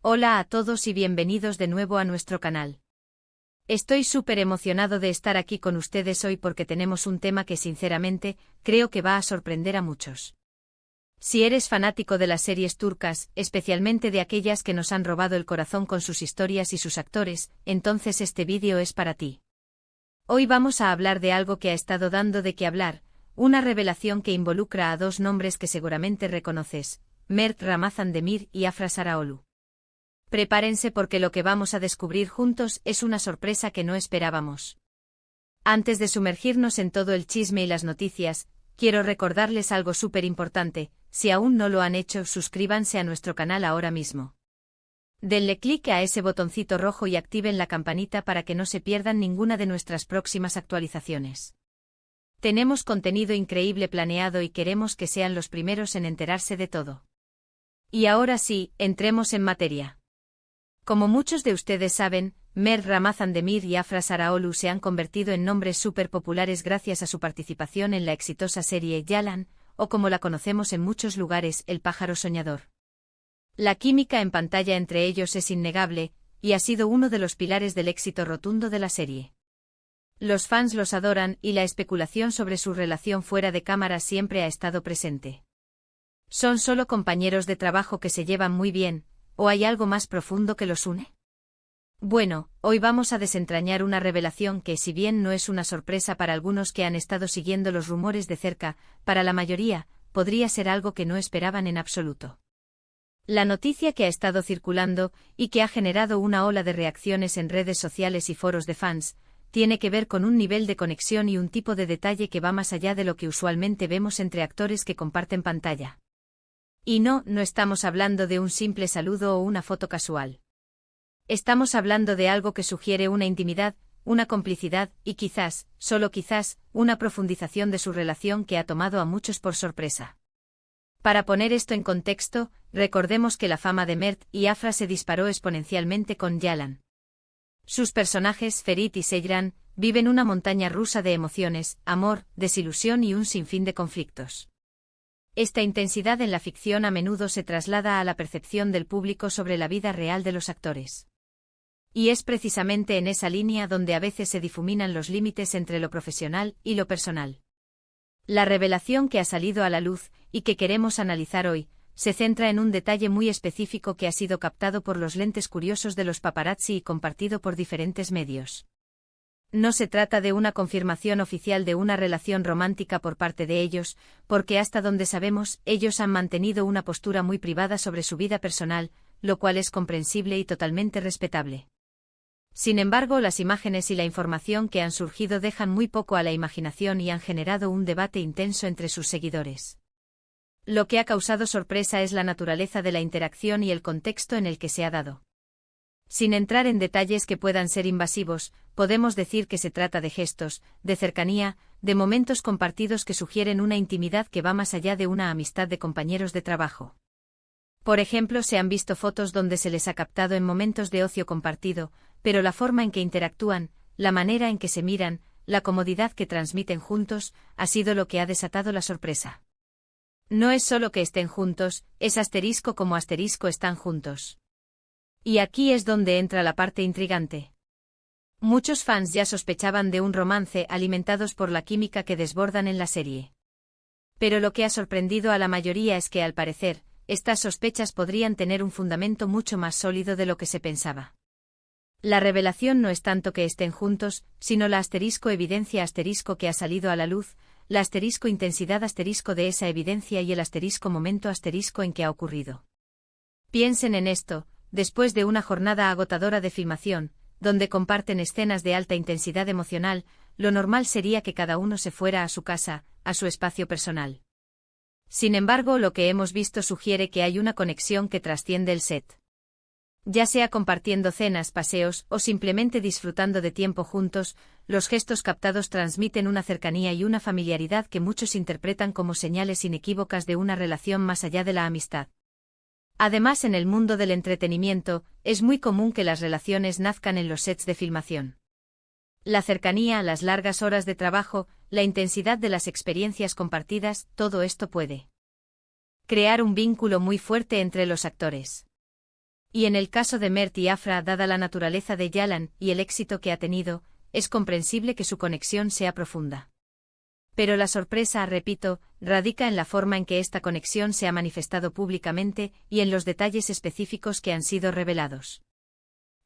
Hola a todos y bienvenidos de nuevo a nuestro canal. Estoy súper emocionado de estar aquí con ustedes hoy porque tenemos un tema que sinceramente, creo que va a sorprender a muchos. Si eres fanático de las series turcas, especialmente de aquellas que nos han robado el corazón con sus historias y sus actores, entonces este vídeo es para ti. Hoy vamos a hablar de algo que ha estado dando de qué hablar, una revelación que involucra a dos nombres que seguramente reconoces, Mert Ramazan Demir y Afra Saraoglu. Prepárense porque lo que vamos a descubrir juntos es una sorpresa que no esperábamos. Antes de sumergirnos en todo el chisme y las noticias, quiero recordarles algo súper importante: si aún no lo han hecho, suscríbanse a nuestro canal ahora mismo. Denle clic a ese botoncito rojo y activen la campanita para que no se pierdan ninguna de nuestras próximas actualizaciones. Tenemos contenido increíble planeado y queremos que sean los primeros en enterarse de todo. Y ahora sí, entremos en materia. Como muchos de ustedes saben, Mert Ramazan Demir y Afra Saraoglu se han convertido en nombres súper populares gracias a su participación en la exitosa serie Yalan, o como la conocemos en muchos lugares, El pájaro soñador. La química en pantalla entre ellos es innegable, y ha sido uno de los pilares del éxito rotundo de la serie. Los fans los adoran y la especulación sobre su relación fuera de cámara siempre ha estado presente. ¿Son solo compañeros de trabajo que se llevan muy bien, o hay algo más profundo que los une? Bueno, hoy vamos a desentrañar una revelación que, si bien no es una sorpresa para algunos que han estado siguiendo los rumores de cerca, para la mayoría, podría ser algo que no esperaban en absoluto. La noticia que ha estado circulando, y que ha generado una ola de reacciones en redes sociales y foros de fans, tiene que ver con un nivel de conexión y un tipo de detalle que va más allá de lo que usualmente vemos entre actores que comparten pantalla. Y no estamos hablando de un simple saludo o una foto casual. Estamos hablando de algo que sugiere una intimidad, una complicidad y quizás, solo quizás, una profundización de su relación que ha tomado a muchos por sorpresa. Para poner esto en contexto, recordemos que la fama de Mert y Afra se disparó exponencialmente con Yalan. Sus personajes, Ferit y Seyran, viven una montaña rusa de emociones, amor, desilusión y un sinfín de conflictos. Esta intensidad en la ficción a menudo se traslada a la percepción del público sobre la vida real de los actores. Y es precisamente en esa línea donde a veces se difuminan los límites entre lo profesional y lo personal. La revelación que ha salido a la luz, y que queremos analizar hoy, se centra en un detalle muy específico que ha sido captado por los lentes curiosos de los paparazzi y compartido por diferentes medios. No se trata de una confirmación oficial de una relación romántica por parte de ellos, porque hasta donde sabemos, ellos han mantenido una postura muy privada sobre su vida personal, lo cual es comprensible y totalmente respetable. Sin embargo, las imágenes y la información que han surgido dejan muy poco a la imaginación y han generado un debate intenso entre sus seguidores. Lo que ha causado sorpresa es la naturaleza de la interacción y el contexto en el que se ha dado. Sin entrar en detalles que puedan ser invasivos, podemos decir que se trata de gestos, de cercanía, de momentos compartidos que sugieren una intimidad que va más allá de una amistad de compañeros de trabajo. Por ejemplo, se han visto fotos donde se les ha captado en momentos de ocio compartido, pero la forma en que interactúan, la manera en que se miran, la comodidad que transmiten juntos, ha sido lo que ha desatado la sorpresa. No es solo que estén juntos, es asterisco como asterisco están juntos. Y aquí es donde entra la parte intrigante. Muchos fans ya sospechaban de un romance alimentados por la química que desbordan en la serie. Pero lo que ha sorprendido a la mayoría es que, al parecer, estas sospechas podrían tener un fundamento mucho más sólido de lo que se pensaba. La revelación no es tanto que estén juntos, sino la asterisco evidencia asterisco que ha salido a la luz, la asterisco intensidad asterisco de esa evidencia y el asterisco momento asterisco en que ha ocurrido. Piensen en esto. Después de una jornada agotadora de filmación, donde comparten escenas de alta intensidad emocional, lo normal sería que cada uno se fuera a su casa, a su espacio personal. Sin embargo, lo que hemos visto sugiere que hay una conexión que trasciende el set. Ya sea compartiendo cenas, paseos o simplemente disfrutando de tiempo juntos, los gestos captados transmiten una cercanía y una familiaridad que muchos interpretan como señales inequívocas de una relación más allá de la amistad. Además, en el mundo del entretenimiento, es muy común que las relaciones nazcan en los sets de filmación. La cercanía, las largas horas de trabajo, la intensidad de las experiencias compartidas, todo esto puede crear un vínculo muy fuerte entre los actores. Y en el caso de Mert y Afra, dada la naturaleza de Yalan y el éxito que ha tenido, es comprensible que su conexión sea profunda. Pero la sorpresa, repito, radica en la forma en que esta conexión se ha manifestado públicamente y en los detalles específicos que han sido revelados.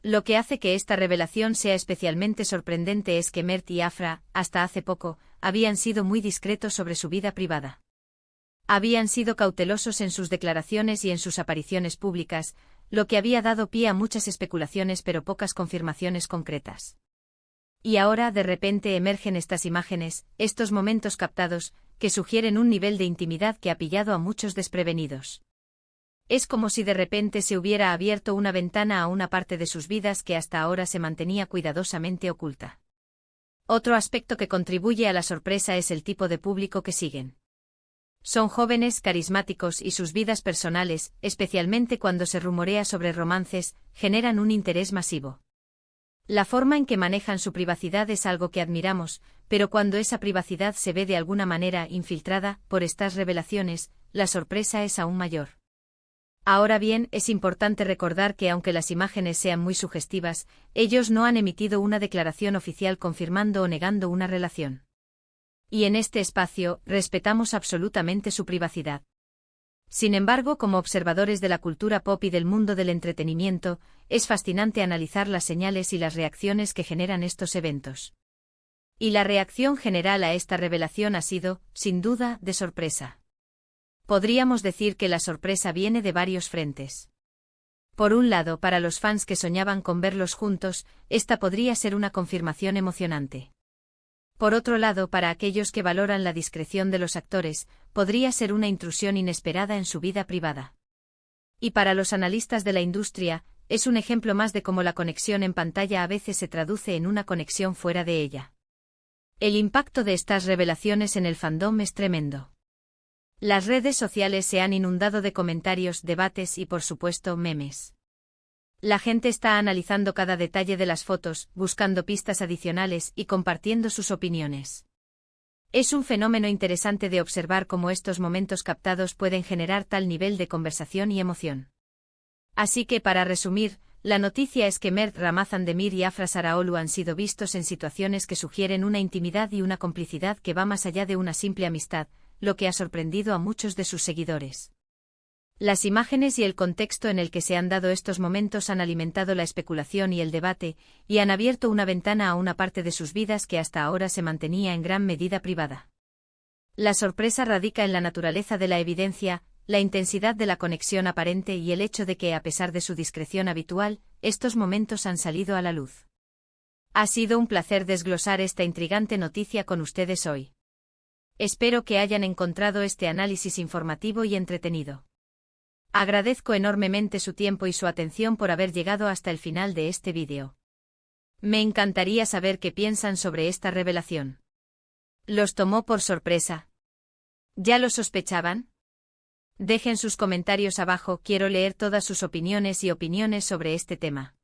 Lo que hace que esta revelación sea especialmente sorprendente es que Mert y Afra, hasta hace poco, habían sido muy discretos sobre su vida privada. Habían sido cautelosos en sus declaraciones y en sus apariciones públicas, lo que había dado pie a muchas especulaciones pero pocas confirmaciones concretas. Y ahora de repente emergen estas imágenes, estos momentos captados, que sugieren un nivel de intimidad que ha pillado a muchos desprevenidos. Es como si de repente se hubiera abierto una ventana a una parte de sus vidas que hasta ahora se mantenía cuidadosamente oculta. Otro aspecto que contribuye a la sorpresa es el tipo de público que siguen. Son jóvenes, carismáticos y sus vidas personales, especialmente cuando se rumorea sobre romances, generan un interés masivo. La forma en que manejan su privacidad es algo que admiramos, pero cuando esa privacidad se ve de alguna manera infiltrada por estas revelaciones, la sorpresa es aún mayor. Ahora bien, es importante recordar que aunque las imágenes sean muy sugestivas, ellos no han emitido una declaración oficial confirmando o negando una relación. Y en este espacio, respetamos absolutamente su privacidad. Sin embargo, como observadores de la cultura pop y del mundo del entretenimiento, es fascinante analizar las señales y las reacciones que generan estos eventos. Y la reacción general a esta revelación ha sido, sin duda, de sorpresa. Podríamos decir que la sorpresa viene de varios frentes. Por un lado, para los fans que soñaban con verlos juntos, esta podría ser una confirmación emocionante. Por otro lado, para aquellos que valoran la discreción de los actores, podría ser una intrusión inesperada en su vida privada. Y para los analistas de la industria, es un ejemplo más de cómo la conexión en pantalla a veces se traduce en una conexión fuera de ella. El impacto de estas revelaciones en el fandom es tremendo. Las redes sociales se han inundado de comentarios, debates y, por supuesto, memes. La gente está analizando cada detalle de las fotos, buscando pistas adicionales y compartiendo sus opiniones. Es un fenómeno interesante de observar cómo estos momentos captados pueden generar tal nivel de conversación y emoción. Así que, para resumir, la noticia es que Mert Ramazan-Demir y Afra Saraolu han sido vistos en situaciones que sugieren una intimidad y una complicidad que va más allá de una simple amistad, lo que ha sorprendido a muchos de sus seguidores. Las imágenes y el contexto en el que se han dado estos momentos han alimentado la especulación y el debate, y han abierto una ventana a una parte de sus vidas que hasta ahora se mantenía en gran medida privada. La sorpresa radica en la naturaleza de la evidencia, la intensidad de la conexión aparente y el hecho de que, a pesar de su discreción habitual, estos momentos han salido a la luz. Ha sido un placer desglosar esta intrigante noticia con ustedes hoy. Espero que hayan encontrado este análisis informativo y entretenido. Agradezco enormemente su tiempo y su atención por haber llegado hasta el final de este vídeo. Me encantaría saber qué piensan sobre esta revelación. ¿Los tomó por sorpresa? ¿Ya lo sospechaban? Dejen sus comentarios abajo, quiero leer todas sus opiniones y opiniones sobre este tema.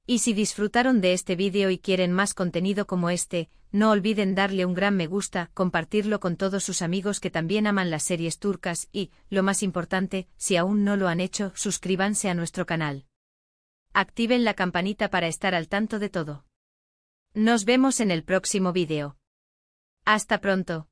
Y si disfrutaron de este vídeo y quieren más contenido como este, no olviden darle un gran me gusta, compartirlo con todos sus amigos que también aman las series turcas y, lo más importante, si aún no lo han hecho, suscríbanse a nuestro canal. Activen la campanita para estar al tanto de todo. Nos vemos en el próximo vídeo. Hasta pronto.